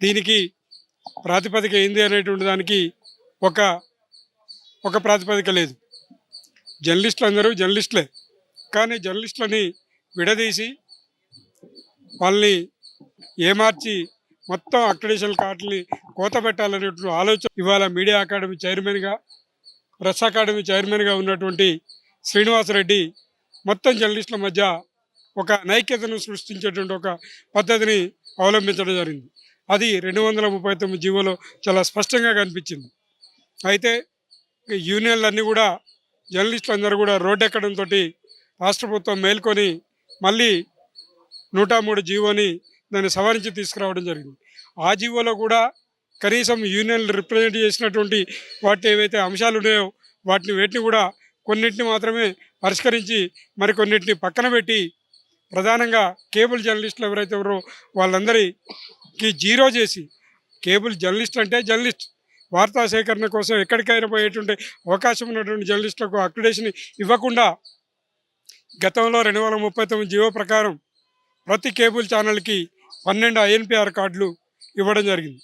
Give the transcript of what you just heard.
దీనికి ప్రాతిపదిక ఏంది అనేటువంటి దానికి ఒక ఒక ప్రాతిపదిక లేదు. జర్నలిస్టులు అందరూ జర్నలిస్టులే. కానీ జర్నలిస్టులని విడదీసి వాళ్ళని ఏమార్చి మొత్తం అక్రిడిటేషన్ కార్డుని కోత పెట్టాలనేటువంటి ఆలోచన ఇవాళ మీడియా అకాడమీ చైర్మన్గా, ప్రెస్ అకాడమీ చైర్మన్గా ఉన్నటువంటి శ్రీనివాసరెడ్డి మొత్తం జర్నలిస్టుల మధ్య ఒక నైక్యతను సృష్టించేటువంటి ఒక పద్ధతిని అవలంబించడం జరిగింది. అది 239 జీవోలో చాలా స్పష్టంగా కనిపించింది. అయితే యూనియన్లన్నీ కూడా జర్నలిస్టులు అందరూ కూడా రోడ్డెక్కడంతో రాష్ట్ర ప్రభుత్వం మేల్కొని మళ్ళీ 103 జీవోని దాన్ని సవరించి తీసుకురావడం జరిగింది. ఆ జీవోలో కూడా కనీసం యూనియన్లు రిప్రజెంట్ చేసినటువంటి వాటి ఏవైతే అంశాలు ఉన్నాయో వేటిని కూడా కొన్నింటిని మాత్రమే పరిష్కరించి మరికొన్నింటిని పక్కన పెట్టి ప్రధానంగా కేబుల్ జర్నలిస్టులు ఎవరైతే ఎవరో వాళ్ళందరికీ జీరో చేసి, కేబుల్ జర్నలిస్ట్ అంటే జర్నలిస్ట్ వార్తా సేకరణ కోసం ఎక్కడికైనా పోయేటువంటి అవకాశం ఉన్నటువంటి జర్నలిస్టులకు అక్రిడేషన్ ఇవ్వకుండా గతంలో 239 జీవో ప్రకారం ప్రతి కేబుల్ ఛానల్కి 12 ఐఎన్పిఆర్ కార్డులు ఇవ్వడం జరిగింది.